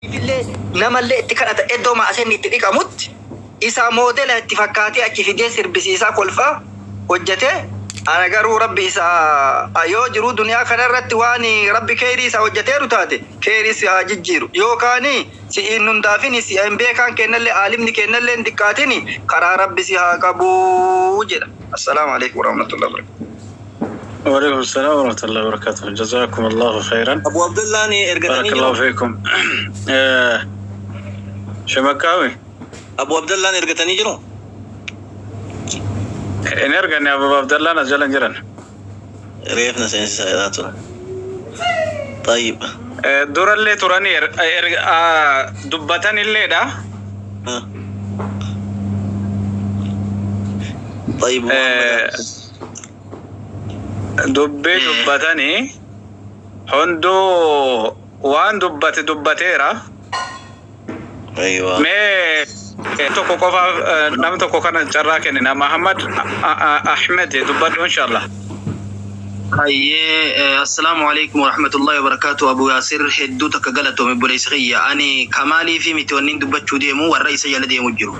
illee namallee itti kadhata iddoo maasenni itti dhiqamutti isa moodela itti fakkaatee achi fidee sirbisiisaa kolfaa hojjetee ana garuu rabbi isa yoo jiru duniyaa kanarratti waan rabbi khairii isa hojjeteeru taate khairii si haa jijjiiru yookaan si innundaafin si hin beekan kennallee aalimni kennallee diqqaatini karaa rabbi si haa qabu jedha. Assalaamu alaykum warahmatullahi wabarakatuh. وعليكم السلام ورحمة الله وبركاته. جزاكم الله خيرا. أبو عبد الله بارك الله فيكم. شمكاوي. أبو عبد الله نرجتني جرو. نرجع أبو عبد الله نزل جرن. ريفنا سياساته. طيب. دور اللي تراني دبتان اللي ده. طيب. دبي دبتاني هندو وان دبتيرا. ايوه مي توكو كوفا نام توكو كان جراكن نام محمد احمد دبت ان شاء الله. السلام عليكم ورحمة الله وبركاته. أبو ياسر هدوتك قلتو من بوليسغية أني كمالي في متونين دبتشو ديمو والرئيس يلدي مجرو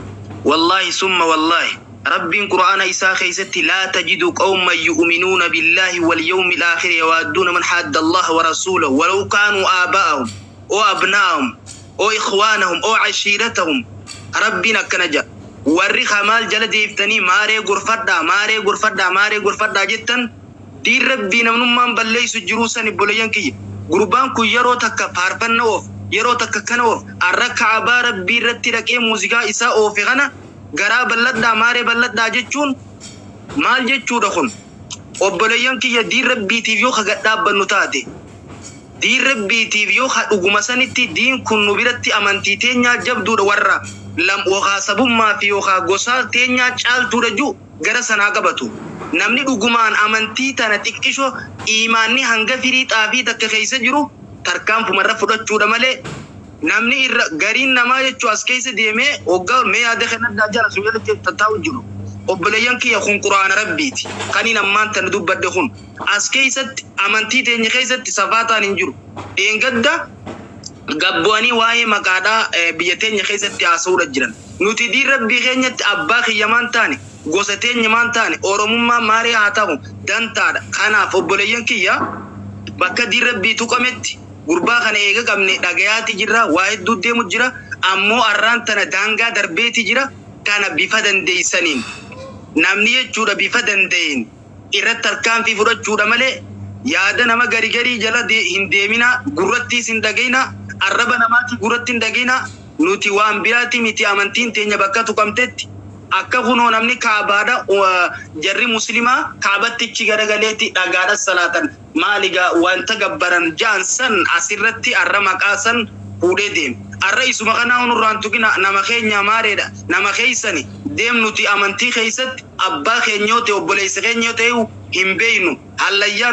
والله ثم والله رب قرآن إساء خيستي لا تجد قوما يؤمنون بالله واليوم الآخر يوادون من حد الله ورسوله ولو كانوا آباءهم أو أبناءهم أو إخوانهم أو عشيرتهم ربنا كنجا ورّي خمال جلد يفتني ماري غرفدا جدا دي ربنا من بلي سجروسا نبوليان كي غربان كو يرو تكا فارفن نوف يرو تكا كنوف الركع ربي رتي ركي موسيقى إساء أوفي غنا غرا بلدا ماري بلدا جچون مال جچو دخون وبليان كي دي ربي تيفيو خغدا بنوتاتي دي ربي تيفيو خدغما سنتي دين كن نبرتي امانتي تينيا جبدو ورا لم وخاسب ما في وخا غوسا تينيا چالتو رجو غرا سنا قبتو نمني دغمان امانتي تنا تكشو ايماني هنگ فري طافي تك خيس جرو تركام فمر فدچو دمله namni irra gariin namaa jechuun as keessa deemee hoggaa mee yaada kana daajala suuyela taa'u jiru obboleeyyan kiyya kun quraana rabbiiti kaniin ammaan tan dubbadde kun as keessatti amantii teenya keessatti safaataan hin jiru dheengadda gabboanii waa'ee maqaadhaa biyya teenya keessatti haasa'uudha jiran nuti diin rabbii keenyatti abbaa kiyyamaan taane gosa teenya maan taane oromummaa maarii haa ta'u dantaadha kanaaf obboleeyyan kiyya bakka diin rabbii tuqametti gurbaa kana eega qabne dhagayaati jira waa hedduu deemu jira ammoo arraan tana daangaa darbeeti jira kana bifa dandeeysaniin namni jechuudha bifa danda'een irratti tarkaanfii fudhachuudha malee yaada nama garii jala hin deemina gurrattiis hin dhagayna arraba namaati gurratti hin dhagayna nuti waan biraati miti amantiin teenya bakka tuqamtetti akka kunoo namni kaabaadha jarri muslimaa kaabattichi garagaleeti dhagaadha salaatan maaliga wanta gabbaran jaansan asirratti arra maqaasan fuudhee deem arra isuma kana unurraan tuqina nama keenya maareedha nama keeysani deem nuti amantii keeysatti abbaa keenyoote obboleessa keenyoote hin beeynu hallayyaa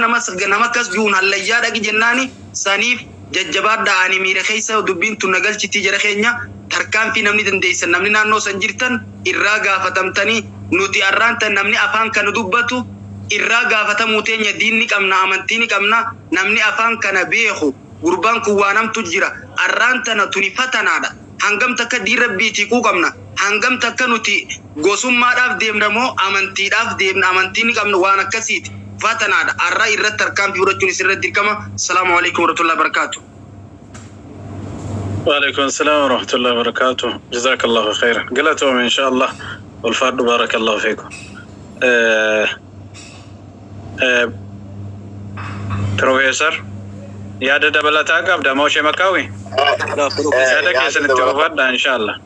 nama kas juun hallayyaa dhaqi jennaani saniif jajjabaadha ani miira keeysa dubbiin tun nagalchitii jara keenya tarkaanfii namni dandeeysan namni naannoo san jirtan irraa gaafatamtanii nuti arraantan namni afaan kana dubbatu irraa gaafatamuu teenya diinni qabna amantiini qabna namni afaan kana beeku gurbaan kun waanamtu jira arraantana tuni fatanaadha hangam takka diin rabbiitii quu qabna hangam takka nuti gosummaadhaaf deemna moo amantiidhaaf deemna amantiini qabna waan akkasiiti fatanaadha arraa irratti tarkaanfii fudhachuun isirratti dirqama. Assalaamu alaykum warahmatullahi wabarakatuh. وعليكم السلام ورحمة الله وبركاته. جزاك الله خيرا. قلتهم إن شاء الله والفرد بارك الله فيكم. بروفيسور يا ده دبلتاك أبدا موشي مكاوي. لا هذا كيس نتوفر إن شاء الله.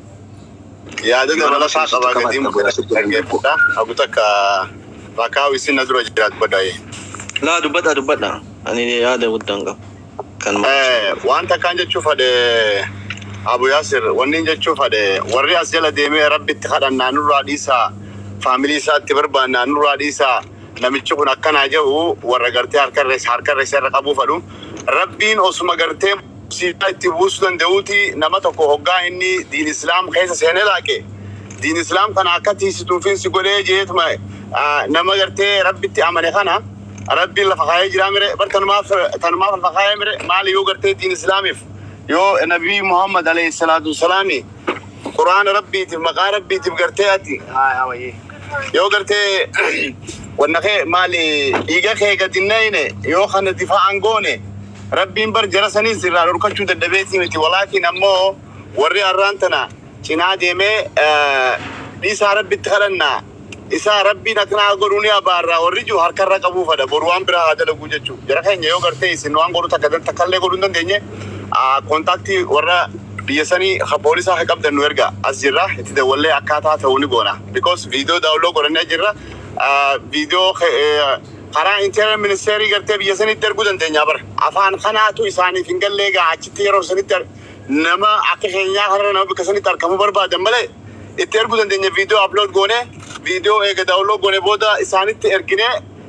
يا ده دبلتاك أبغى قديم كده أقول لك مكاوي سن نزول جرات بداية. لا دبنا أنا هذا ودنقا. وانت كان تشوف هذا ابو ياسر ونين تشوف هذا وري اسئله ديمي ربي اتخذنا نور رئيسا فاميلي سات تبربنا نور رئيسا لما تشوفنا كان اجو ورغرتي هركر رئيس رقبو فدو ربين اسما غرتي سيتي وسلن دوتي نمتكو هوغا اني دين اسلام خيس سينلاكي دين اسلام كان اكتي ستوفين سيغولي جيت ما نما غرتي ربي تي امنه خنا ربي الله فخاي جرامره برتن ما الفخاي مره مالي يوغرتي دين اسلامي يو النبي محمد عليه الصلاة والسلام قرآن ربي مقا ربي تبقرتياتي يو قرتي ونخي مالي إيجا خي قدنين يو خان دفاع عنقوني ربي مبر جرساني سرار وركشو دبيتي متي ولكن أمو وري أرانتنا چنا ديمي إيسا ربي تخلنا إيسا ربي نكنا قروني أبارا ورجو هركر رقبو فدا بروان برا هذا لغو جچو جرخين يو قرتي سنوان قرو تكدن تكالي قرون دنجي كونتاكتي ورا بيساني خبوليسا حقب دنو ارغا أزجرا اتدولي أكاتا توني قونا because فيديو داولو قرن جرا فيديو خرا انترنت منستري قرتي بيساني درقو دنجي بر أفان خناتو إساني فنقل ليغا عجتي روساني در نما أكخينيا خرا نما بكساني تركمو بربا دمبالي اترقو دنجي فيديو أبلود قوني فيديو ايغا داولو قوني بودا إساني تركيني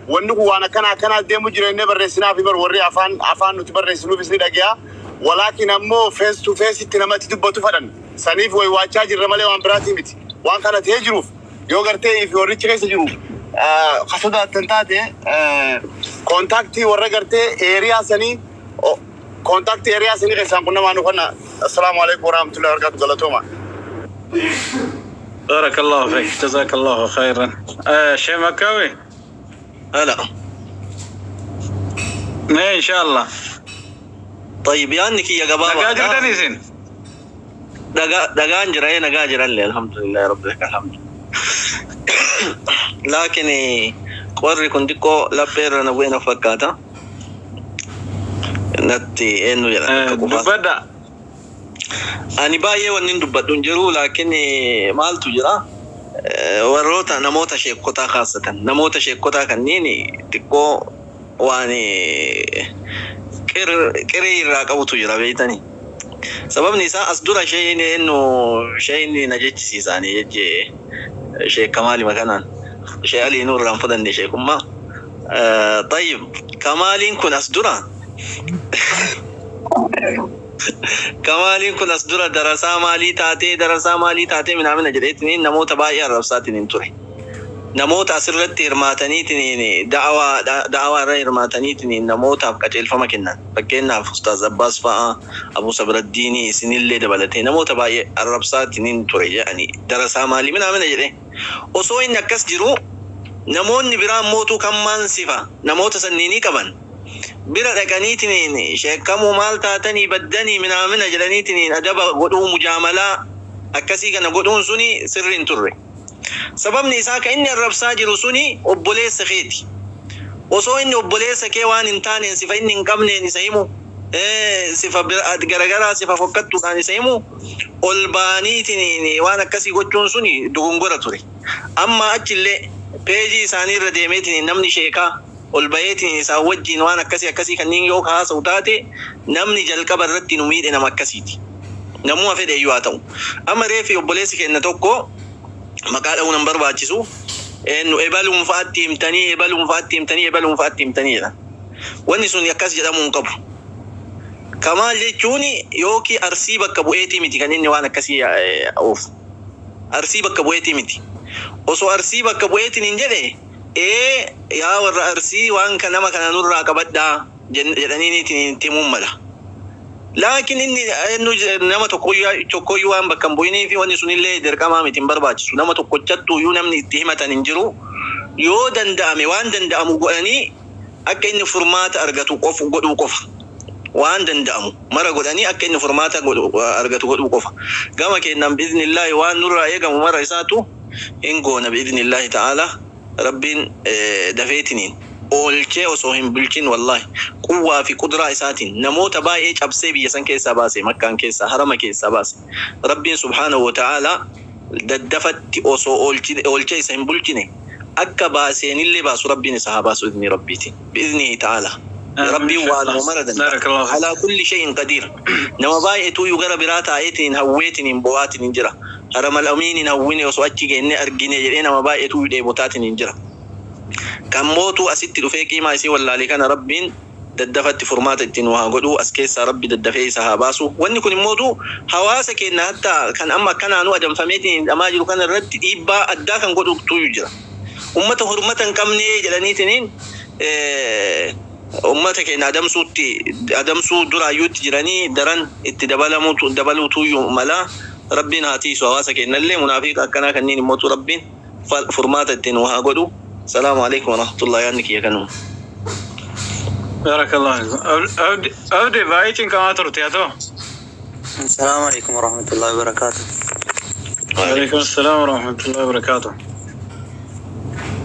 ونقو وانا كنا ديمو جريني برسنا في بر وري أفان نتبرسنو في سني دقيا ولكن أمو فيس تو فيس تنامات تبتو فدان سنيف ويواجه الرمالي وان براتي متي وان كانت هجروف يوغرتي في وريتش كيس جروف خصوصا تنتاتي كونتاكتي ورغرتي اريا سني كونتاكتي اريا سني كيسان كنا ما نخنا السلام عليكم ورحمه الله وبركاته غلطوما بارك الله فيك جزاك الله خيرا شيخ مكاوي هلا ان شاء الله طيب يعني كي يا جبابة دقا جرانيسين دقا انجرا نقا جرا لي الحمد لله رب لك الحمد لكن قرر كنتكو لبير نوين فكاتا نتي انو يلا دبدا اني بايه ونين دبدون جرو لكن مال تجرا وروتا نموت شيء كوتا خاصة نموت شيء كوتا كنيني تكو واني كري راقبو تجرا بيتاني سبب نساء أصدر شيء إنه شيء نجت سيساني يجي شيء كمالي مكانان شيء علي نور رانفضن شيء كما طيب كمالين كن أصدر كمالين كن أصدر دراسة مالي تاتي من عمل جريتني نمو تبايا رفساتين انتوري نموت أسرت إرماتني تنين دعوة رأي إرماتني تنين نموت أبقى الفما كنا بكينا أستاذ عباس فا أبو صبر الديني سنين اللي دبلتين نموت باي الربصات تنين تري يعني دراسة مالي من عمل جري وصوي نكس جرو نمون نبرام موتو كمان صفة نموت سنيني كمان برا دكاني تنين شيء كمو مال تاتني بدني من عمل جراني تنين أدب قدوم مجاملة أكسي كنا قدوم سني سرين تري سبب نساك إني الربصة جرسوني أبوليس خيتي وصو إني أبوليس كيوان انتاني سفا إني انقبني نسيمو سفا غرغرة سفا فكتو نسيمو ألباني تنيني وانا كسي قدون سوني دقنقرة توري أما أجل بيجي ساني رديميتني نمني شيكا ألبايتني ساوجين وانا كسي كنين يوكا سوتاتي نمني جلق برد نميد إنما كسيتي نمو أفيد أيواتو أما ريفي أبوليس كي نتوكو مقال أو نمبر باجسو إنه إبالهم فاتيم تاني لا ونسون يكاس جدا منقب كما لجوني يوكي أرسيبك كبوئتي متي كان إني وانا كسي أوف أرسيبك كبوئتي متي وصو أرسيبك كبوئتي ننجلي يا ور أرسي وان كنما كان نور راكبدا جدانيني تيمون ملا لكن إنه نما تقوي وان بكم بويني في وني سنين لي در كما متين برباج نما تقوتشتو يو نمني تهمة ننجرو يو دندامي وان دندامو قولاني أكين فرمات أرغتو قف قدو قف وان دندامو مرة قولاني أكين فرمات أرغتو قدو قف كما كينام بإذن الله وان نور رأيك مرة إساتو إنقونا بإذن الله تعالى ربين دفيتنين أولكي وصوهم بلكين والله قوة في قدرة إساتين نموت باي أبسي بيسان كيسا باسي مكان كيسا حرم كيسا باسي ربين سبحانه وتعالى ددفت وصو أولكي إسان بلكين أكا باسين اللي باسو ربين سحاباسو إذن ربيتين بإذنه تعالى ربي وعلى مردا على كل شيء قدير نما باي إتو يغرى براتا آيتين هويتين بواتين جرا حرم الأمين هويني وصواتي إني أرقيني جرين نما باي إتو يدي بوتاتين جرا كم موتو أسيت رفيقي ما يسي والله لكان ربين ددفت فرمات التنوها قدو أسكيس ربي ددفعي سحاباسو واني كن موتو حواسك إن حتى كان أما كان أنو أدم فميتين أماجلو كان الرد إبا أداكا قدو تيجرا أمته هرمتا كمني جلانيتنين ummata keenya adamsuu duraayyuutti jiranii daran itti dabaluutu mala rabbiin haatiisu hawaasa keenyallee munaafiqa akkanaa kanneen immoo rabbiin furmaata ittiin waa godhu. Salaamu alaikum warahmatullahi wabarakatuh. Barakallah. Abdi baay'een kama turte ato. السلام عليكم ورحمة الله وبركاته. وعليكم السلام ورحمة الله وبركاته.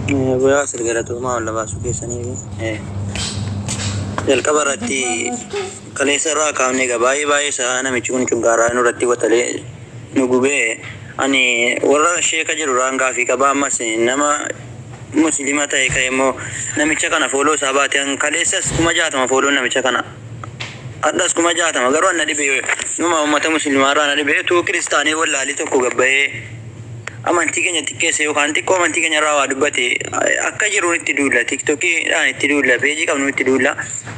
أبو ياسر قالته ما ولا باسو كيساني الكبرتي كليس الراك عمني باي سانا ميشون كمكارا نورتي وتلي نجوبه أني ورا الشيء كجرو رانغا في كبا مسين نما مسلمات هيك يمو نمشي كنا فولو سابات yang كليسس كم جات ما فولو نمشي كنا أدرس كم جات ما قروا ندي بيه نما أمة مسلمة را ندي بيه تو كريستاني ولا علي تو كوجبه amantiikenya tikkeessa yookaan xiqqoo amantiikenya irraa waa dubbate akka jiru itti duulla tiktokii itti duulla peejii qabnu itti duulla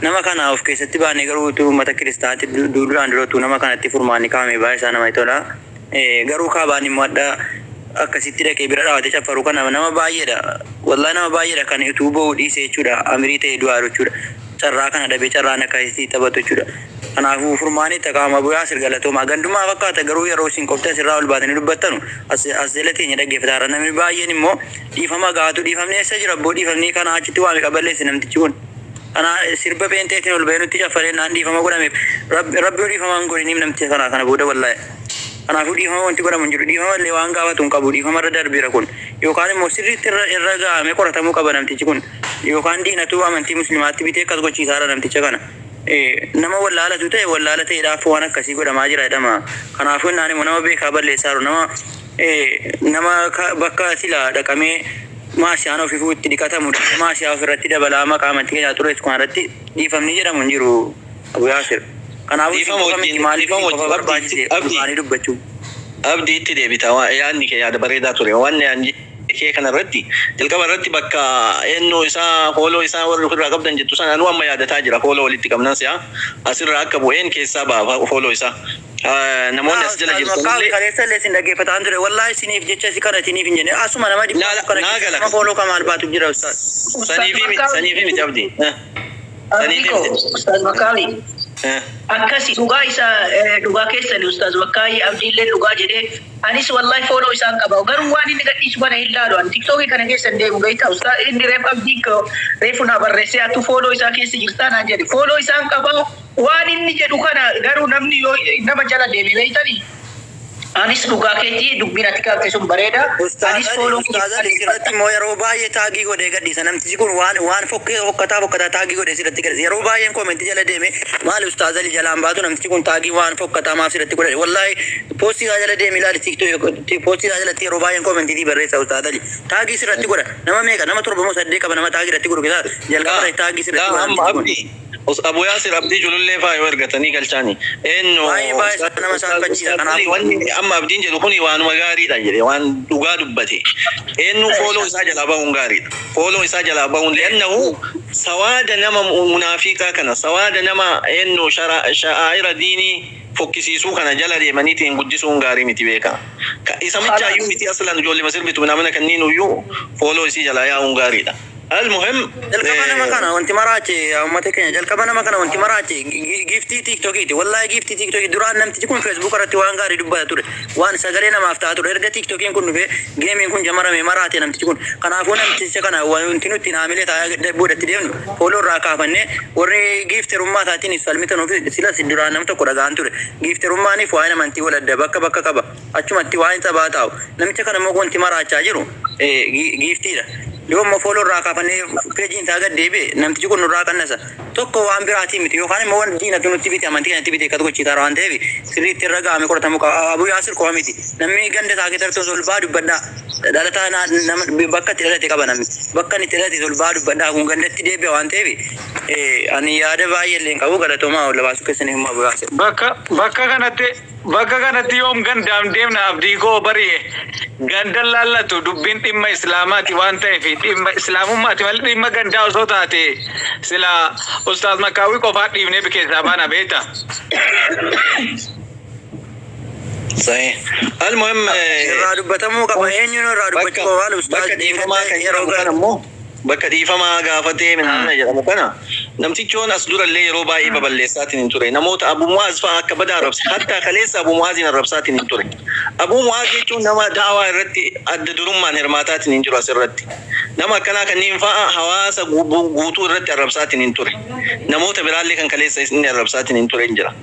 nama kana of keessatti baanee garuu utuu uummata kiristaanaatti duulaan durootu nama kanatti furmaanni kaa'ame baay'ee isaa nama tola garuu kaabaan immoo adda akkasitti dhaqee bira dhaawate caffaru kana nama baay'eedha wallahi nama baay'eedha kan yuutuuboo dhiisee jechuudha amirii ta'e du'aa jechuudha carraa kana dhabee carraan akkasitti taphatu jechuudha. Kanaafuu furmaanii taqaama bu'aa sirgalatooma gandumaa fakkaata garuu yeroo isin qofta sirraa ol baatanii dubbattanu as jalateenya dhaggeeffataara namni baay'een immoo dhiifama gaatu dhiifamni eessa jira abboo dhiifamni kana achitti waame qaballeessi namtichi kun kana sirba peenteetiin ol bahee nutti caffalee naan dhiifama godhameef rabbi dhiifama hin godhiniif namticha kana booda wallahi kanaafuu dhiifama wanti godhamu hin jiru dhiifama illee waan gaafatu hin qabu dhiifama irra darbiira kun yookaan immoo sirriitti irra gahamee qoratamuu qaba namtichi kun yookaan diinatu amantii muslimaatti bitee akkas gochiisaara namticha kana. Nama wallaala tu ta'e wallaala ta'eedhaaf waan akkasii godhamaa jira jedhama. Kanaafuu naan immoo nama beekaa balleessaaru nama bakka sila dhaqamee maasiyaan ofifuu itti dhiqatamu maasiyaa ofirratti dabalaa maqaa amantii keenyaa turees kun irratti dhiifamni jedhamu hin jiru Abu Yaasir. Kanaafuu maaliif qofa barbaachise afaan dubbachuu. Abdii itti deebita yaadni kee yaada bareedaa ture waan yaanni kee kanarratti jalqaba irratti bakka eenyu isaa fooloo isaa warri ofirraa qabdan jettu sana anu amma yaadataa jira fooloo walitti qabnan si'a asirraa akka bu'een keessaa ba'a fooloo isaa namoonni as jala jirtu illee kaleessa illee sin dhaggeeffataan ture wallahi isiniif jecha si kana isiniif hin jenne asuma nama dhibba kana fooloo kamaan baatu jira ustaas saniifi miti abdii Ustaz Makawi akkasi dhugaa isa dhugaa keessan Ustaz Makawi abdiillee dhugaa jedhee anis wallahi fooloo isaan qaba garuu waan inni gadhiisu bana hin laalu an tiktokii kana keessan deemu beektaa Ustaz inni reef abdii ko reefu na barreessee atu fooloo isaa keessa jirtaa naan jedhe fooloo isaan qaba waan inni jedhu kana garuu namni yoo nama jala deeme beektanii anis dhugaa keetii dubbiin ati kaafte sun bareeda anis fooloo sirratti immoo yeroo baay'ee taagii godhee gadhiisa namtichi kun waan fokkataa taagii godhee sirratti gadhiisa yeroo baay'een koomentii jala deeme maali ustaaz Ali jalaan baatu namtichi kun taagii waan fokkataa maaf sirratti godhe wallahi poostii jala deeme ilaali tiktokii poostii jalatti yeroo baay'een koomentii barreessa ustaaz Ali taagii sirratti godha nama meeqa nama 7 qaba nama taagii irratti godhu jalqaba taagii sirratti godha Abu Yaasir abdii julullee faayoo ergatanii galchaanii eenyu nama saanfachiisa kanaaf amma abdiin jedhu kuni waanuma gaariidha jedhe waan dhugaa dubbate eenyu fooloo isaa jalaa bahuun gaariidha fooloo isaa jalaa bahuun li'annahu sawaada nama munaafiqaa kana sawaada nama eenyu sha'aa'ira diinii fokkisiisuu kana jala deemaniitiin guddisuun gaarii miti beeka isa michaayyuu miti aslan ijoollee masirbitu namana kanniin uyyuu fooloo isii jalaa yaa'uun gaariidha. المهم jalqaba nama kana wanti maraache ummata keenya jalqaba nama kana wanti maraache giftii tiktokiiti wallahi giftii tiktoki duraan namtichi kun facebook irratti waan gaarii dubbata ture waan sagalee namaaf ta'a ture erga tiktokiin kun dhufe geemiin kun jamarame maraate namtichi kun kanaafuu namticha kana wanti nutti naamilee taa'aa boodatti deemnu fooloo irraa kaafannee warri gifterummaa isaatiin falmitanuuf silas duraan nam tokko dhagaan ture gifterummaaniif waa'ee amantii wal adda bakka qaba achumatti waa'ee sabaa taa'u namicha kana immoo wanti maraachaa jiru giftiidha. Yoommo fooloo irraa kaafannee peejiin isaa gad deebi'e namtichi kun nurraa qannasa tokko waan biraatii miti yookaan immoo waan diinatu nutti bite amantii kanatti bite akkatu gochiisaara waan ta'eef sirriitti irra gahamee qoratamuu qaba Abu Yaasir qofa miti namni ganda isaa keessatti solbaa dubbadhaa dhalataa bakka itti dhalate qaba namni bakka itti dhalate solbaa dubbadhaa kun gandatti deebi'a waan ta'eef ani yaada baay'ee illee hin qabu galatoomaa labaasuu keessanii immoo Abu Yaasir bakka kanatti yoom gandaan deemna abdii koo bari'e gandan laallatu dubbiin dhimma islaamaati waan ta'eef dhimma islaamummaati malee dhimma gandaa osoo taate sila ustaaz Makaawii qofaa dhiibnee bikeessaa baana beeta. صحيح المهم دبتمو كبهين دبتمو والأستاذ بكدي فما غافتي من هذا جرمو كنا namtichoon as dura illee yeroo baay'ee babal'eessaatiin hin ture. Namoota Abu Mu'aaz fa'aa akka badaa arrabse. Hatta kaleessa Abu Mu'aazin arrabsaatiin hin ture. Abu Mu'aaz jechuun nama daawaa irratti adda durummaan hirmaataatiin hin jiru asirratti. Nama akkanaa kanneen fa'aa hawaasa guutuu irratti arrabsaatiin hin ture. Namoota biraallee kan kaleessa inni arrabsaatiin hin ture hin jira.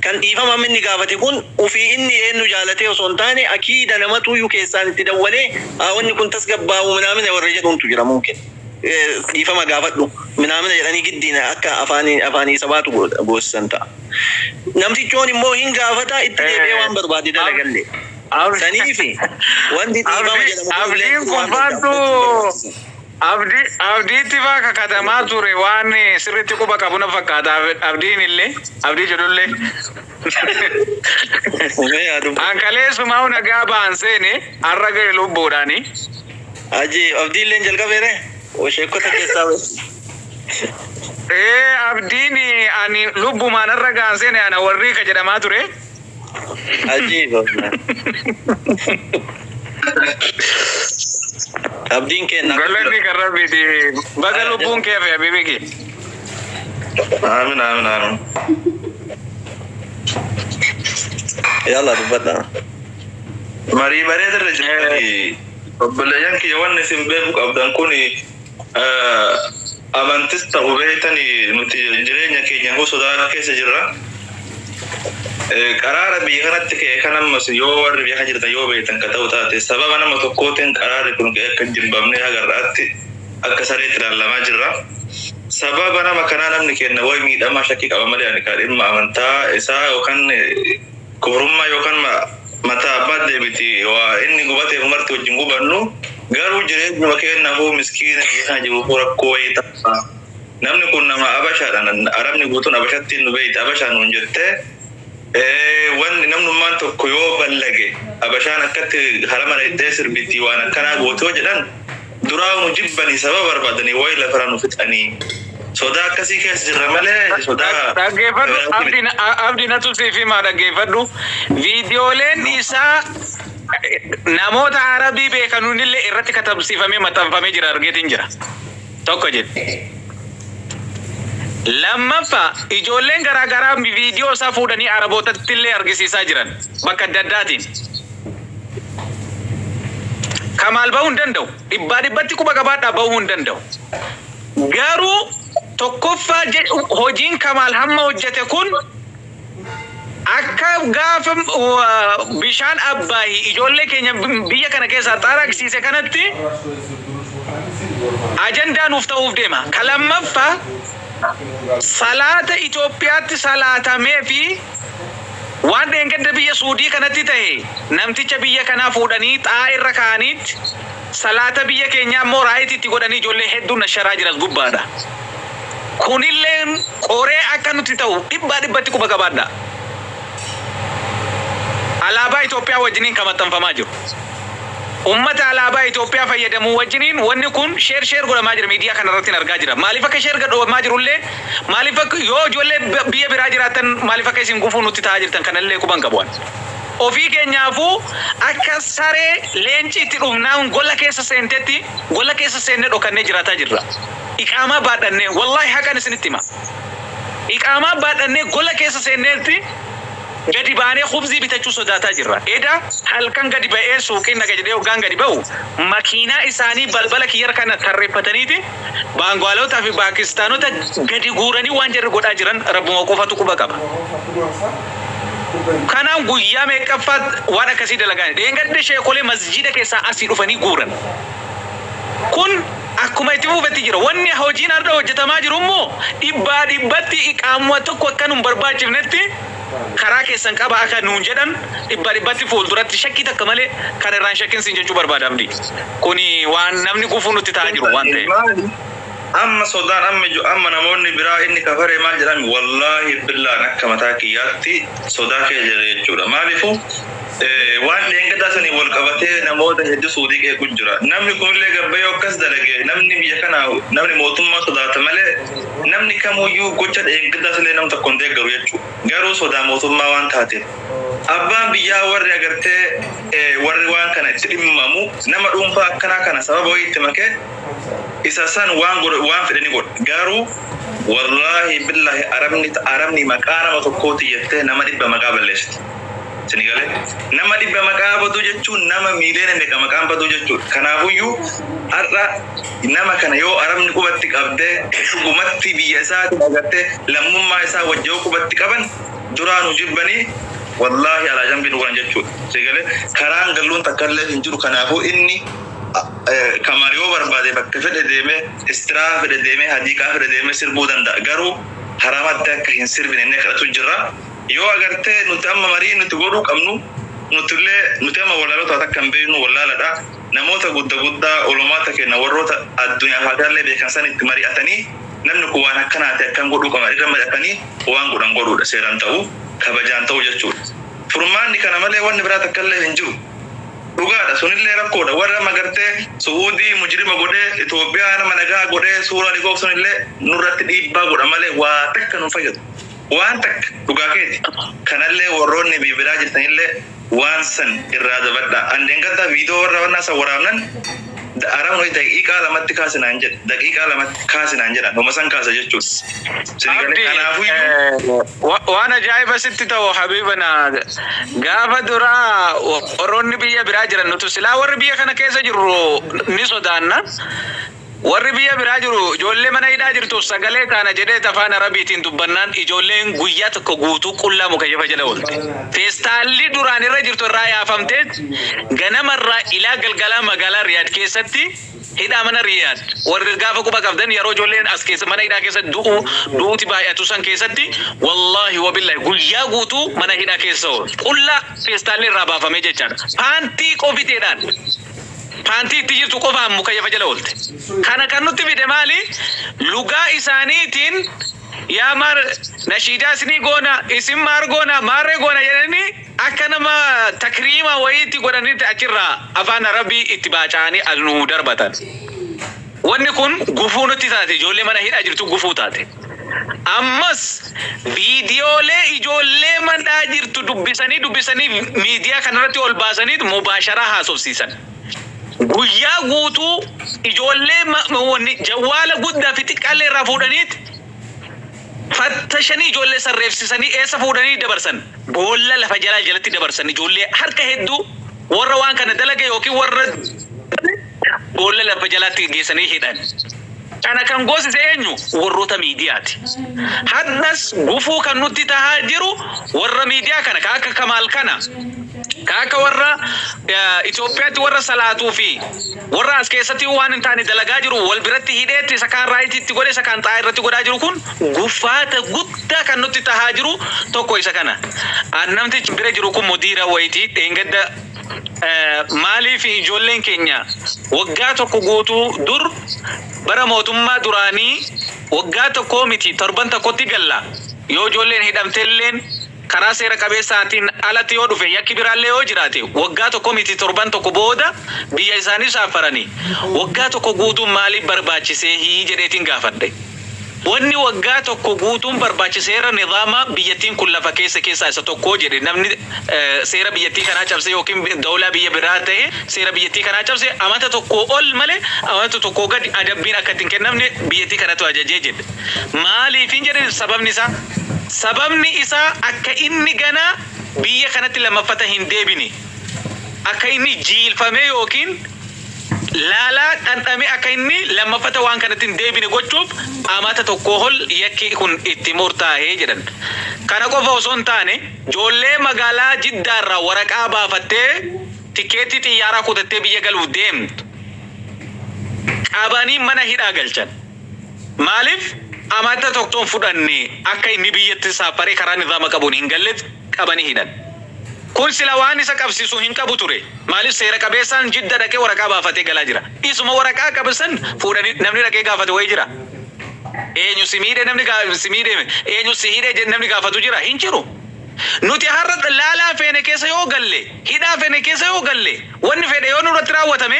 Kan dhiifama inni gaafate kun ofii inni eenyu jaalatee osoo hin taane akiida namatu iyyuu keessaan itti dawwalee wanni kun tasgabbaa'u minaamina warra jedhuntu jira mumkin. Dhiifama gaafadhu minaamina jedhanii giddiin akka afaanii sabaatu goosisan ta'a. Namtichoon immoo hin gaafata itti deebi'ee waan barbaade dalagallee. Saniifi wanti dhiifama jedhamu abdiin kun faatu abdiitti faa kakatamaa ture waan sirriitti quba qabu na fakkaata abdiin illee abdii jedhullee. Ankaleessuma nagaa ba'an seene har'a ga'e lubbuudhaani. Aji abdiillee jalqabeere sheekota keessaa abdiin ani lubbumaan har'a ga'an seene ana warri ka jedhamaa ture. Ajiiba. Abdiin kenna. Galanni karrabiiti. Baga lubbuun kee fi habibi kee. Amin. Yalla dubbadha. Marii bareedarra jirti. Obboleeyyan kiyya wanni isin beeku qabdan kun amantis ta'uu beektanii nuti jireenya keenya sodaa keessa jirra. Qaraara biyya kanatti ka'e kan ammas yoo warri biyya jirtan yoo beektan ka ta'u taate sababa nama tokkootiin qaraarri kun akka jibbamnee agarraatti akka sareetti ilaalamaa jirra. Sababa nama kanaa namni kenna wayi miidhamaa shakkii qaba malee ani kan dhimma amantaa isaa yookaan kufrummaa yookaan mataa abbaa deebiti waa inni gubatee umarti wajjin gubannu garuu jireenyuma kennaafuu miskiina keessaa jiru rakkoo wayii ta'a. Namni kun nama abashaadhaan arabni guutuun abashatti nu beeyte abashaan nuun jettee wanni namnummaan tokko yoo ballage abashaan akkatti harama iddee sirbitti waan akkanaa gootoo jedhan duraa nu jibbanii sababa barbaadanii wayi lafarraa nu fixanii sodaa akkasii keessa jirra malee sodaa dhaggeeffadhu abdiin atu siifi maa dhaggeeffadhu viidiyooleen isaa namoota arabii beekanuunillee irratti katabsiifamee maxxanfamee jira argeetiin jira tokko jedhe. Lammaffaa ijoolleen garaagaraa viidiyoo isaa fuudhanii arabootatti illee argisiisaa jiran bakka adda addaatiin. Kamaal bahuu hin danda'u. Dhibbatti quba qabaadhaa bahuu hin danda'u. Garuu tokkoffaa hojiin Kamaal hamma hojjete kun akka gaafa bishaan abbaayii ijoollee keenya biyya kana keessaa xaaraqsiise kanatti ajandaa nuuf ta'uuf deema. Ka lammaffaa salaata Itoophiyaatti salaatamee fi waan dheengadda biyya Suudii kanatti ta'e namticha biyya kanaa fuudhanii xaa irra kaaniitti salaata biyya keenyaa immoo raayitiitti godhanii ijoollee hedduun nasharaa jiras gubbaadha. Kunillee qoree akka nuti ta'u dhibbatti quba qabaadha. Alaabaa Itoophiyaa wajjiniin kan maxxanfamaa jiru. Ummata alaabaa Itoophiyaa fayyadamuu wajjiniin wanni kun sheer godhamaa jira miidiyaa kanarratti argaa jira. Maaliif akka sheer godhamaa jirullee maaliif akka yoo ijoollee biyya biraa jiraatan maaliif akka isin gufuu nutti ta'aa jirtan kanallee quban qabu'an. Ofii keenyaafuu akka saree leenci itti dhumnaan gola keessa seentetti gola keessa seennee dhokannee jiraataa jirra. Iqaamaa baadhannee wallahi haqan isinitti hima. Iqaamaa baadhannee gola keessa seenneetti gadi baanee khubzii bitachuu sodaataa jirra. Eda halkan gadi ba'ee suuqiin naga jedhee hoggaan gadi ba'u makiinaa isaanii balbala kiyyar kana tarreeffataniiti baangwaalotaa fi paakistaanota gadi guuranii waan jarri godhaa jiran rabbuma qofatu quba qaba. Kanaan guyyaa meeqaffaat waan akkasii dalagan. Dheengadde sheekolee masjida keessaa asii dhufanii guuran. Kun akkuma itti buufetti jira. Wanni hojiin har'a hojjetamaa jiru immoo dhibbatti iqaamuma tokko akka nun barbaachifnetti karaa keessan qaba akka nuun jedhan dhibbatti fuulduratti shakkii takka malee kan irraan shakkiin siin jechuu barbaadamdi. Kuni waan namni gufuu nutti ta'aa jiru waan ta'eef. Amma sodaan amma namoonni biraa inni kafaree maal jedhami wallahi billaan akka mataa kiyyaatti sodaa kee jira jechuudha. Maaliifuu waan dheengataa sanii wal qabatee namoota hedduu suudii qeequ jira. Namni kunillee gabbayoo akkas dalage namni biyya kanaa namni mootummaa sodaata malee namni kamuyyuu gocha dheengataa salee nam tokkoon deeggaru jechuudha. Garuu sodaa mootummaa waan taateef. Abbaan biyyaa warri agartee warri waan kana itti dhimmamu nama dhuunfaa akkanaa kana sababa wayii itti makee isa san waan fedhanii godha. Garuu wallahi billahi arabni maqaa nama tokkooti jettee nama dhibba maqaa balleessiti. Sinigale nama dhibba maqaa badu jechuun nama miiliyoona meeqa maqaan badu jechuudha. Kanaafuyyuu har'a nama kana yoo arabni qubatti qabdee dhugumatti biyya isaatti agartee lammummaa isaa wajjin qubatti qaban duraan jibbanii wallahi ala jambi dhugan jechuudha. Sinigale karaan galluun takkallee hin jiru. Kanaafuu inni kamariyoo barbaade bakka fedhe deemee istiraa fedhe deemee hadiiqaa fedhe deemee sirbuu danda'a. Garuu haramatti akka hin sirbine inni kadhatu jira. Yoo agartee nuti amma marii nuti godhuu qabnu nuti amma wallaalota akka hin beeknu wallaaladha. Namoota guddaa olumaata kenna warroota addunyaa faataallee beekan san itti mari'atanii namni kun waan akkanaati akkan godhuu qaba irra mari'atanii waan godhan godhuudha. Seeraan ta'uu kabajaan ta'uu jechuudha. Furmaanni kana malee wanni biraa takkallee hin jiru. Dhugaadha sunillee rakkoodha. Warra magartee Suudii mujrima godhee Itoophiyaa nama nagaa godhee suuraa ligoof sunillee nurratti dhiibbaa godha malee waa takka nu fayyadu. Waan takka dhugaa keeti. Kanallee warroonni bibiraa jirtanillee waan san irraa dabadha. Andeen gaddaa viidiyoo warra wannaa san waraabnan arabni daqiiqaa lamatti kaasinaan jedha. Daqiiqaa lamatti kaasinaan jedha. Numa san kaasa jechuudha. Waan ajaa'iba sitti ta'u Habibana gaafa duraa warroonni biyya biraa jiran nuti silaa warri biyya kana keessa jirru ni sodaanna. Warri biyya biraa jiru ijoollee mana hidhaa jirtu sagalee kana jedhee afaan arabiitiin dubbannaan ijoolleen guyyaa tokko guutuu qullaa mukayyafa jala oolte. Feestaalli duraan irra jirtu irraa yaafamtee ganamarraa ilaa galgalaa magaalaa Riyaad keessatti hidhaa mana Riyaad warri gaafa quba qabdan yeroo ijoolleen as keessa mana hidhaa keessa du'uuti baay'atu san keessatti wallahi wabillahi guyyaa guutuu mana hidhaa keessa oolu. Qullaa feestaalli irraa baafamee jechaadha. Paantii qofiteedhaan. Paantii itti jirtu qofaan mukayyafa jala oolte. Kana kan nutti fide maali? Lugaa isaaniitiin yaa mar nashiidaa isinii goona isin maar goona maarree goona jedhanii akka nama takriima wayiitti godhanitti achirraa afaan arabii itti baaca'anii as nu darbatan. Wanni kun gufuu nutti taate ijoollee mana hidhaa jirtu gufuu taate. Ammas viidiyoolee ijoollee manaa jirtu dubbisanii miidiyaa kanarratti ol baasanii mubaasharaa haasofsiisan. Guyyaa guutuu ijoollee jawwaala guddaa fi xiqqaallee irraa fuudhaniiti fattashanii ijoollee sarreefsisanii eessa fuudhanii dabarsan boolla lafa jalatti dabarsan ijoollee harka hedduu warra waan kana dalage yookiin warra boolla lafa jalatti geessanii hidhan. Kana kan goosise eenyu warroota miidiyaati. Haddas gufuu kan nutti tahaa jiru warra miidiyaa kana akka Kamaal kana kaaka warra Itoophiyaatti warra salaatuu fi warra as keessatti waan hin taane dalagaa jiru wal biratti hidheetti sakaan raayitiitti godhe sakaan xaa irratti godhaa jiru kun gufaata guddaa kan nutti tahaa jiru tokko isa kana. Namtichi bira jiru kun mudiira wayitii dheengadda maaliif ijoolleen keenya waggaa tokko guutuu dur bara mootummaa duraanii waggaa tokko miti torban tokkotti galla yoo ijoolleen hidhamteelleen karaa seera qabeessaatiin alatti yoo dhufe yakki biraallee yoo jiraate waggaa tokko miti torban tokko booda biyya isaanii saafaranii waggaa tokko guutuun maaliif barbaachisee jedheetiin gaafadhe. Wanni waggaa tokko guutuun barbaachiseera nidaama biyyattiin kun lafa keessaa isa tokko jedhe namni seera biyyattii kanaa cabse yookiin dawlaa biyya biraa ta'e seera biyyattii kanaa cabse amata tokko ol malee amata tokko gadi adabbiin akka ittiin kennamne biyyattii kanatu ajajee jedhe. Maaliifin jedhe sababni isaa akka inni gana biyya kanatti lammaffata hin deebine akka inni jiilfame yookiin laalaa dhandhame akka inni lammaffata waan kanatti hin deebine gochuuf amata tokko ol yakki kun itti murtaa'ee jedhan. Kana qofa osoo hin taane ijoollee magaalaa Jiddaarraa waraqaa baafattee tikeetii xiyyaaraa kutattee biyya galuuf deemtu qabanii mana hidhaa galchan. Maaliif? Amata tokkoon fudhanne akka inni biyyatti saafaree karaa nidaama qabuun hin galletti qabanii hidhan. Kun sila waan isa qabsiisu hin qabu ture. Maaliif seera qabeessaan Jidda dhaqee waraqaa baafatee galaa jira. Isuma waraqaa qabeessan fuudhanii namni dhaqee gaafate wayii jira. Eenyu si miidhe namni si miidhe eenyu si hidhe namni gaafatu jira hin jiru. Nuti har'a laalaa feene keessa yoo galle hidhaa feene keessa yoo galle wanni fedhe yoo nurratti raawwatame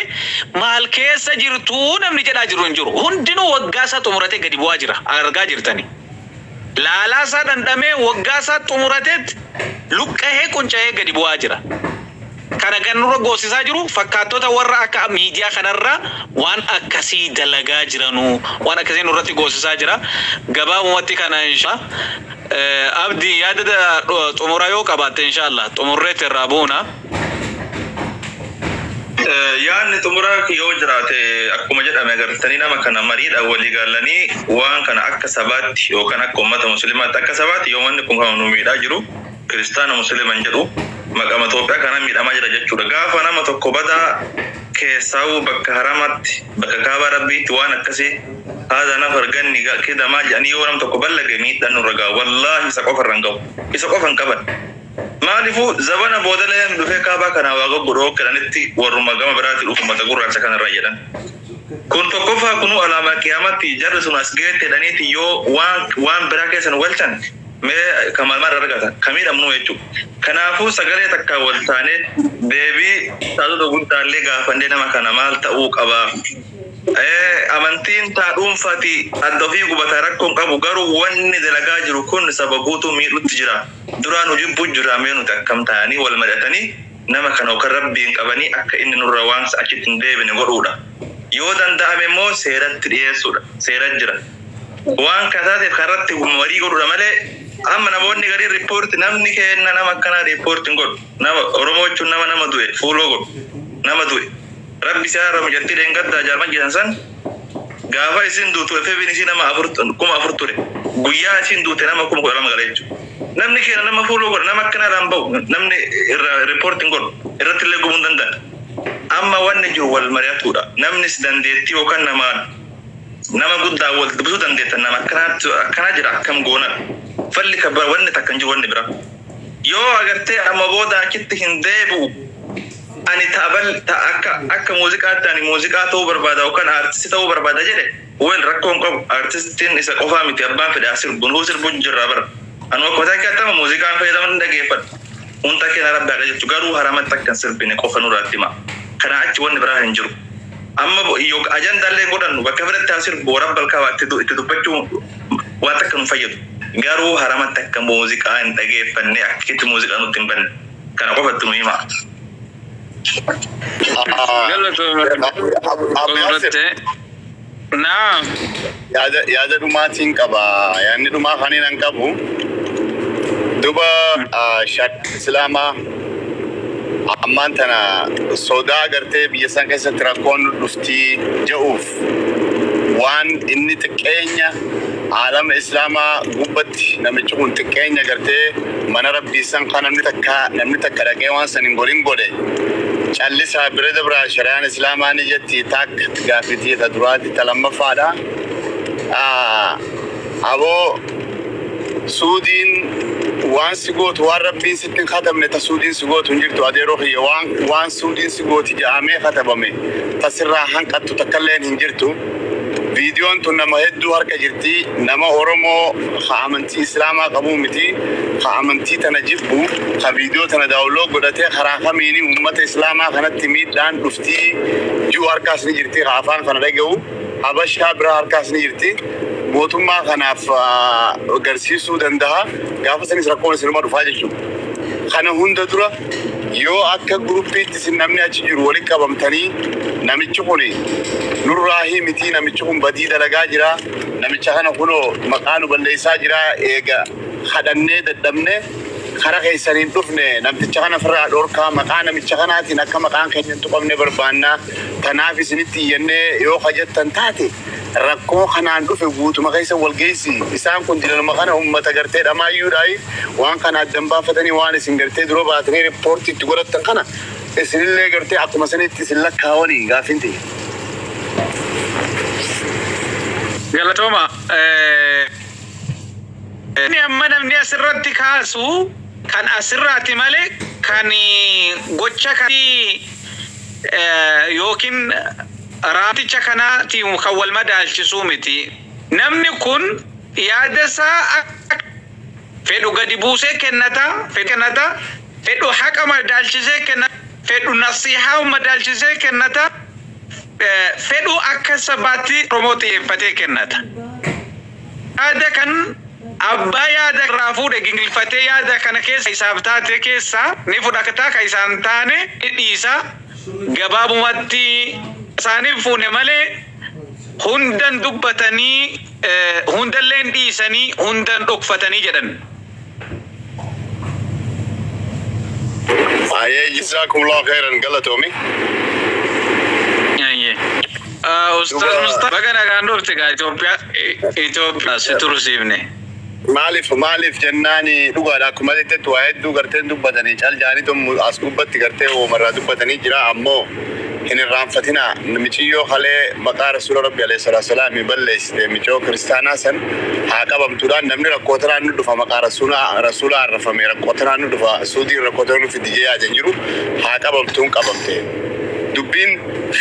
maal keessa jirtu namni jedhaa jiru hin jiru. Hundinuu waggaa isaa xumuratee gadi bu'aa jira argaa jirtani. Laalaa isaa dhandhamee waggaa isaa xumurateetti luqqahee qunca'ee gadi bu'aa jira. kana ganurra goosisaa jiru fakkaattoota warra akka miidiyaa kanarra waan akkasii dalagaa jiranu waan akkasii nurratti goosisaa jira gabaabumatti kana insha abdi yaada xumura yoo qabaatte inshallah xumurreetti irraa buuna yaanni xumuraa yoo jiraate akkuma jedhame agartanii nama kana mariidha walii galanii waan kana akka sabaatti yookaan akka uummata musliimaatti akka sabaatti yoo wanni kun kan nu miidhaa jiru kiristaana musliiman jedhu maqama Itoophiyaa kana miidhamaa jira jechuudha. Gaafa nama tokko badaa keessaa bakka haramatti bakka kaaba rabbiitti waan akkasii haadha nafar ganni kidamaa jedhanii yoo nama tokko ballage miidhaan nurra gahu wallaahi isa qofa irraan gahu isa qofa hin qaban. Maalifu zabana boodaleen dhufee kaabaa kana waaqa godhoo kedhanitti warruma gama biraatti dhufu mata gurraacha kanarra jedhan. Kun tokkoffaa kunu alaamaa qiyaamatti jarri sun as geette jedhaniiti yoo waan biraa keessan walchan mee kamalmaa argata kamiidhamnu jechuudha. Kanaafuu sagalee takka wal taanee deebii taatota guddaallee gaafannee nama kana maal ta'uu qaba. Amantiin taa dhuunfaati adda ofii gubataa rakkoon qabu garuu wanni dalagaa jiru kun sababuutu miidhutti jira. Duraan hojii bujjura mee nuti akkam ta'anii wal mari'atanii nama kana yookaan rabbiin qabanii akka inni nurra waan achitti hin deebine godhuudha. Yoo danda'ame immoo seeratti dhiyeessuudha. Seera jira. Waan kasaateef karratti marii godhuudha malee amma namoonni garii riippoorti namni kenna nama akkanaa riippoortiin godhu. Nama Oromoo jechuun nama du'e fuuloo godhu. Nama du'e. Rabbi isaa irraa mijattii deengaddaa jaarman jedhan san gaafa isin duutu efebiin isii nama 4,000 ture. Guyyaa isin duute nama 12,000 gala jechuudha. Namni kenna nama fuuloo godhu nama akkanaa irraan bahu namni irra riippoortiin godhu irratti illee gumuu danda'a. Amma wanni jiru wal mari'atuudha. Namnis dandeettii yookaan nama guddaa wal dubbisuu dandeettan nama akkanaa jira akkam goona. Falli kabba wanni takka hin jiru wanni bira. Yoo agartee amma booda achitti hin deebi'u ani akka muuziqaatti ani muuziqaa ta'uu barbaada yookaan aartistii ta'uu barbaada jedhe wal rakkoon qabu aartistiin isa qofaa miti abbaan fedhe asirbuun sirbuun jirraa bara. Anu akka ta'a akkatama muuziqaan fayyadaman dhageeffadha. Hunda keenya rabbiidha jechuudha garuu haramatti akka sirbine qofa nurraatti hima. Kana achi wanni biraa hin jiru. Amma yoo ajandaallee godhannu bakka biratti asirbu rabbal kaawaa itti dubbachuu waan takka nu fayyadu. Garuu haramatti akka muuziqaa hin dhageeffanne akkitti muuziqaa nutti hin banne. Kana qofatti nu hima. Yaada dhumaatiin qaba. Yaadni dhumaa kaniin hin qabu. Duba Islaamaa ammaan tana sodaa agartee biyya san keessatti rakkoon dhuftii jedhuuf waan inni xiqqeenya aalama Islaamaa gubbatti namichi kun xiqqeenya agartee mana rabbii san kan namni takka dhaqee waan san hin godhe callisaa bira dabraa shari'aan Islaamaa ni jetti takka gaafitii ta duraatti ta lammaffaadha. Aboo Suudiin waan si gootu waan rabbiin sitti hin katabne ta Suudiin si gootu hin jirtu adeeroo kiyya waan Suudiin si gooti jedhamee katabame tasirraa hanqattu takkalleen hin jirtu. Viidiyoon tun nama hedduu harka jirti nama Oromoo ka amantii Islaamaa qabu miti ka amantii tana jibbu ka viidiyoo tana daawunlood godhatee karaa kamiini uummata Islaamaa kanatti miidhaan dhuftii jiru harkaas ni jirti ka afaan kana dhaga'u habashaa biraa harkaas ni jirti. Mootummaa kanaaf agarsiisuu danda'a gaafa sanis rakkoon isinuma dhufaa jechuudha. Kana hunda dura yoo akka guruppiitti isin namni achi jiru waliin qabamtanii namichi kun nurraahi miti namichi kun badii dalagaa jira namicha kana kunoo maqaa nu balleessaa jira eega kadhannee dadhabne kara keessaniin dhufne namticha kana firraa dhorkaa maqaa namicha kanaatiin akka maqaan keenya hin tuqamne barbaannaa kanaaf isinitti iyyannee yoo hajattan taate rakkoo kanaan dhufe guutuma keessa walgeessi isaan kun dilanuma kana uummata gartee dhamaayyuudhaayi waan kana addan baafatanii waan isin gartee dura baatanii riippoortii itti godhattan kana isinillee gartee akkuma sanitti isin lakkaawanii gaafin ta'e. Galatooma. Inni amma namni asirratti kaasu kan asirraati malee kan gocha kan yookiin raaticha kanaatiin kan wal madaalchisuu miti. Namni kun yaada isaa fedhu gadi buusee kennata, fedhu haqa madaalchisee kennata, fedhu nasihaa madaalchisee kennata, fedhu akka sabaatti Oromoo xiyyeeffatee kennata. Yaada kan abbaa yaada irraa fuudhe gingilfatee yaada kana keessa isaaf taate keessa ni fudhakataa ka isaan taane dhiisa gabaabumatti isaaniif fuune malee hundan dubbatanii hundalleen dhiisanii hundan dhokfatanii jedhan. Aye, jazakumullahu khairan galatomi. Ustaz Mustafa bagana kan dhufte ga Itoophiyaa situ rusiifne. Maaliif jennaani dhugaadha akkuma jettetti waa hedduu garteen dubbatanii cal jaanii tum as gubbatti gartee uumarraa dubbatanii jira ammoo hin irraanfatina namichiyyoo halee maqaa rasuula rabbi alayhi salaatu salaam balleessite michoo kiristaanaa san haa qabamtuudhaan namni rakkootaraan nu dhufa maqaa rasuula arrafame rakkootaraan nu dhufa suudii rakkootaraan nu fidijee yaajan jiru haa qabamtuun qabamte. Dubbiin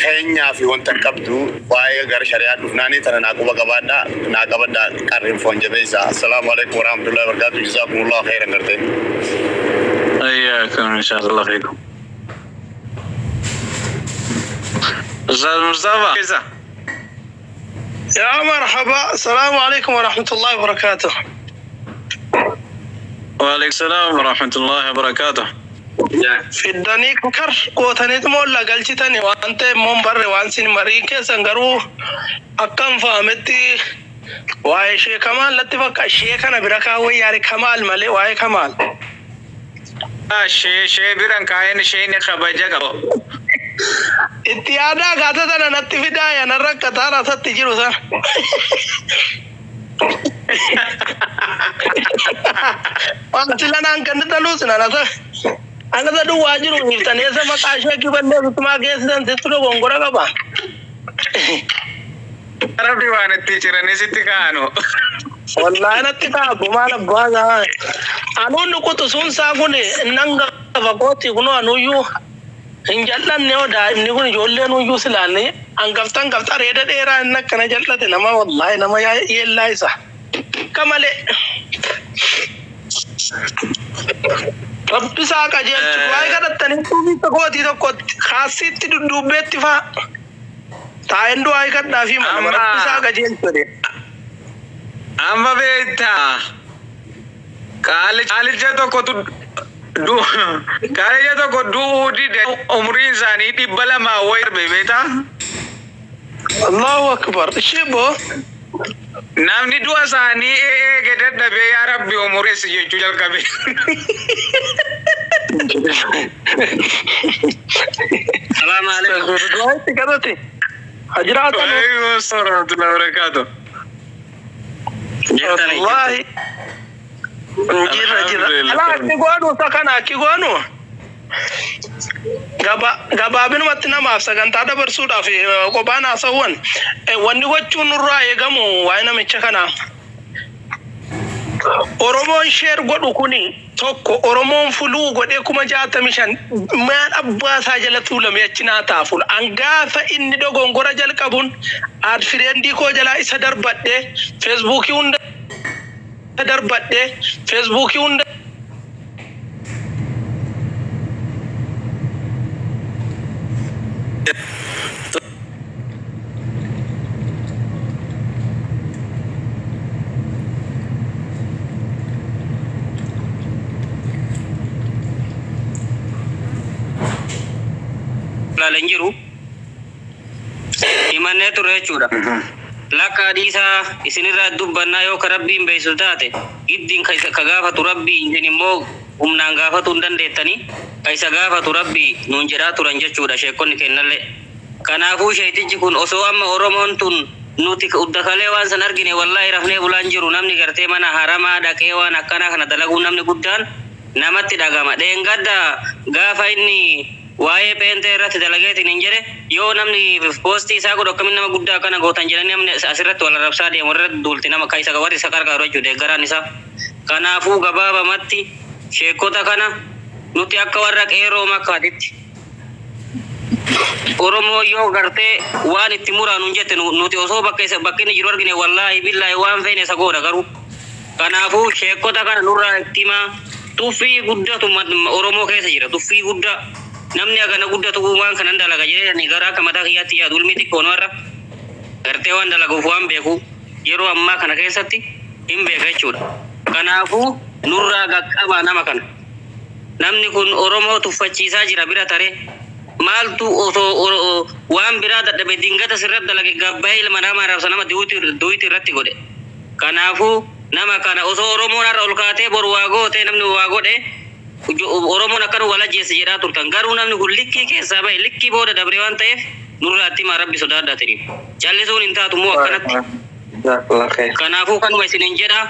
keenyaa fi wanta qabdu waa'ee gara shari'aa dhufnaanii tana naaquba qabaadha naaqabadha qarriin foon jabeessa. Assalaamu alaikum warahmatullahi wabarakatuh. Jazakumullahu khairan gartee. Ayyakum inshallah khairan. Ustaz Mustafa كيف؟ يا مرحبا السلام عليكم ورحمة الله وبركاته. وعليكم السلام ورحمة الله وبركاته. في الدنيا كر قوتني تمول قلتني وأنت منبر وانسين مريك سنجرو أكم فهمتي واي شيء كمال لطيفك شيء كنا بركة وياري كمال ملي واي كمال شيء بران كائن شيء نخبجة كبو اتيادا قاتا تنا نتفيدا يا نرك كتارا ستجيرو سا وانسلنا أنكن تلوسنا نسا أنا تدو واجرو نفتن يسا مقاشا كي بندے ستما كيسدن سترو غنگورا كبا Arabi waan itti jiranii sitti kaanu. والله أنا كتاب ما نبغى أنا نقول تسون ساقوني نانغ فقوتي كنوا نويو إنجلنا نيو دايم نيكون جولة نويو سلاني أنغفتان غفتا ريدا ديرا إنك كنا جلة تنما والله نما يلا إسا كمالي ربي ساقا جيل تقوائي كده تنين تقوتي تقوت خاصي تدوبت فا تاين دو آي كده في من ربي ساقا جيل تري Amma beektaa kaalicha tokko du'uu dide umrii isaanii 200 wayii darbe beektaa? Allahu akbar shibo namni du'a isaanii eege dadhabee yaa rabbi umureessi jechuu jalqabe. Salaam alaikum. du'aatti kadhate hajiraatan Waalaikum salaam warahmatullahi wabarakatuh. wallahi jira ala kigonu sakana kigonu gabaabin matti namaaf sagantaa dabarsuudhaaf qophaan haasawwan wanni gochuun nurraa eegamu waa'ee namicha kanaa Oromoon sheer godhu kuni tokko Oromoon fuluu godhee 65 maan abbaa isaa jala tuulame achi naa taaful angaafa inni dogongora jalqabuun ad friendii koo jalaa isa darbadhe Facebookii hunda Lalenjiru imanne ture jechuudha. Lakka hadiisaa isinirraa dubbannaa yoo ka rabbiin beeksisu taate giddiin ka gaafatu rabbii isin immoo humnaan gaafatu hin dandeettanii ka isa gaafatu rabbii nuun jedhaa turan jechuudha sheekonni kennallee. Kanaafuu sheetichi kun osoo amma Oromoon tun nuti uddakalee waan san argine wallahi rafnee bulaan jiru namni gartee mana haramaa dhaqee waan akkanaa kana dalaguu namni guddaan namatti dhagama. Dheengadda gaafa inni waa'ee peente irratti dalageetiin hin jedhe yoo namni poostii isaa godhu akkamiin nama guddaa kana gootan jedhanii namni asirratti wal arrabsaa deemu irratti duulti nama ka isa warri isa qarqaaru jechuudha deeggaraan isaa. Kanaafuu gabaabamatti sheekota kana nuti akka warra qeeroo makkaatitti Oromoo yoo gartee waan itti muraanu hin jette nuti osoo bakka inni jiru argine wallaahi billaahi waan feene isa godha garuu. Kanaafuu sheekota kana nurraa itti himaa tuffii guddatu Oromoo keessa jira tuffii guddaa. Namni agana guddatu waan kanan dalaga jedhanii gara akka mataa kiyyaatti yaadu ilmi xiqqoon warra gartee waan dalaguuf waan beeku yeroo ammaa kana keessatti hin beeka jechuudha. Kanaafuu nurraa qaqqabaa nama kana. Namni kun Oromoo tuffachiisaa jira bira taree. Maaltu osoo waan biraa dadhabe dingata sirratti dalage gabbaa'ee ilma namaa raabsa nama duwiti irratti godhe. Kanaafuu nama kana osoo Oromoon har'a ol kaatee boru waa goote namni waa godhe Oromoon akkana wal ajjeesse jedhaa turtan. Garuu namni kun likkii keessaa bahe likkii booda dabre waan ta'eef nurraatti maa rabbi sodaadhaa tiriif. Jallisuun hin taatu immoo akkanatti. Kanaafuu kanuma isinin jedhaa.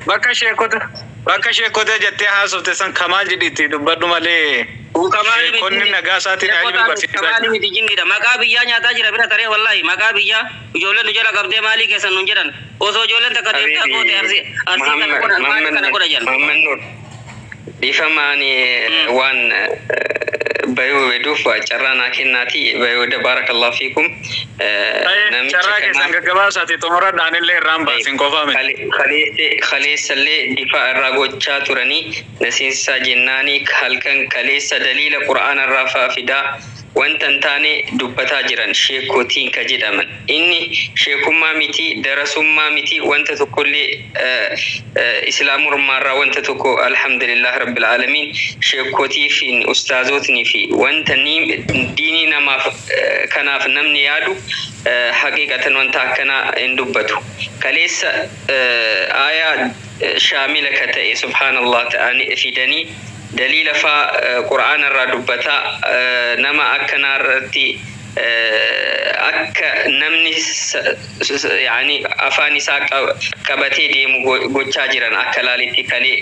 Bakka sheekota jettee haasofte san Kamaal jedhiitti dubbadhu malee sheekonni nagaa isaatiin ajaa'iba barsiisaa. Kamaal miti jinniidha. Maqaa biyyaa nyaataa jira bira taree wallaahi maqaa biyyaa ijoolleen nu jala qabdee maalii keessan nun jedhan osoo ijoolleen takka deemtee akkoote arsii kana godha jedhan. Ifamaani waan bayuu weduuf carraan kennaati bayuu barakallahu fiikum. Carraa keessan gaggabaasaati xumura dhaanillee irraan baasin qofaame. Kaleessallee difaa irraa gochaa turanii nasiinsaa jennaanii halkan kaleessa daliila qura'aana irraa faafidaa wanta hin taane dubbataa jiran sheekotiin ka jedhaman. Inni sheekummaa miti darasummaa miti wanta tokkollee islaamurmaarraa wanta tokko alhamdulillah rabbil aalamiin sheekotii fi ustaazotni fi wanta diinii namaaf kanaaf namni yaadu haqiiqatan wanta akkanaa hin dubbatu. Kaleessa aayaa shaamila ka ta'e subhaanallah ta'anii fidanii daliila faa qura'aana irraa dubbataa nama akkanaa irratti akka namni yaani afaan isaa qabatee deemu gochaa jiran akka laalitti kalee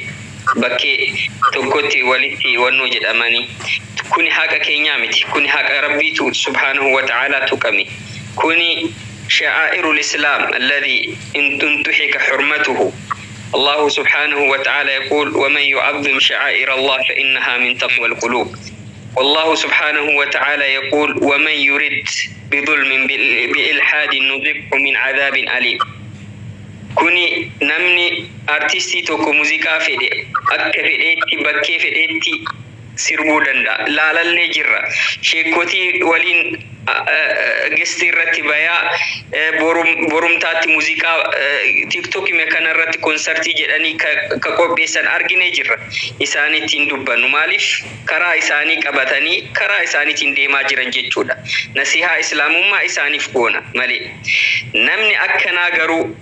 bakkee tokkotti walitti wannoo jedhamanii. Kuni haqa keenyaa miti. Kuni haqa rabbiitu subhaanahu wa ta'aalaa tuqame. كوني شعائر الإسلام الذي إن تنتهك حرمته. الله سبحانه وتعالى يقول ومن يعظم شعائر الله فإنها من تقوى القلوب. والله سبحانه وتعالى يقول ومن يرد بظلم بإلحاد نذقه من عذاب أليم. كوني نمني أرتستي توكو موسيقى فيدي أكا فيديتي بكي فيديتي سيربو دندا لا للي جرى شيكوتي ولين جستي رتبايا بروم تاتي موسيقى تيك توك مكان رت كونسرتي جداني كقوبي سان أرجيني جرى إساني تندوبا نمالف كرا إساني كبتاني كرا إساني تنديما جرن جتشودا نسيها إسلام ما إساني فكونا مالي نمني أكنا جرو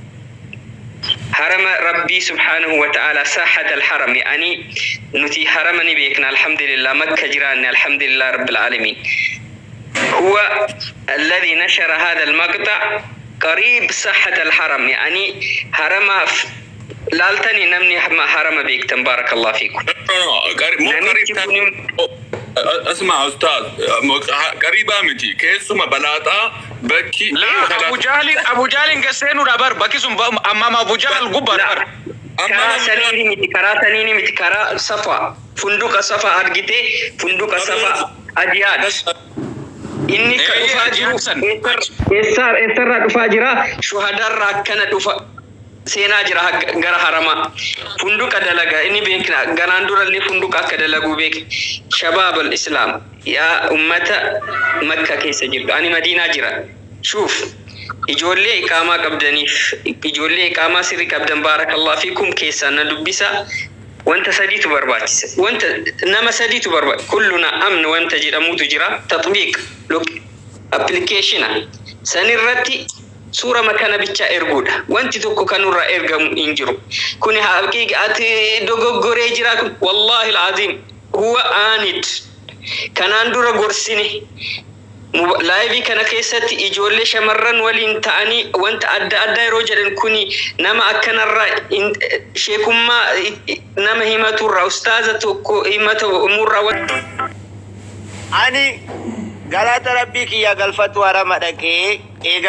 حرم ربي سبحانه وتعالى ساحة الحرم يعني نتي حرمني بيكنا الحمد لله مكة جيراننا الحمد لله رب العالمين. هو الذي نشر هذا المقطع قريب ساحة الحرم يعني حرم لالتني نمني حرم بيكتن بارك الله فيكم. مو قريب اسمع استاذ قريبه متي كيسما بلاطا بكي لا ابو جهل قسينو دبر بكي سم امام ابو جهل غبر كرا سنيني متي كرا صفا فندق صفا ارغيتي فندق صفا اجياد اني كفاجر اسر كفاجرا شهداء راكنا دفا سينا جرا غرا حرما فندق دلغا اني بيكنا غناندور اللي فندق كدلغو بيك شباب الاسلام يا امه مكه كيس جرب اني مدينه جرا شوف اجولي اقامه قبدني اجولي اقامه سري قبدن بارك الله فيكم كيسنا دبسا وانت سديت برباتس وانت انما سديت بربات كلنا امن وانت جرموت جرا تطبيق لوك ابلكيشن سنرتي سورة مكان بيتشا إرجودا وانت توكو كانورا إرجم إنجرو كوني حقيقة أتي دوغو غوريجرا والله العظيم هو آنيت كان عندورا غورسيني لايفي كان كيستي إجولي شمرن ولين تاني وانت أدى روجرن كوني نما أكن الرا شيكم ما نما هيمة الرا أستاذة توكو هيمة أمور أني غلط ربك يا غلفت ورا مدكي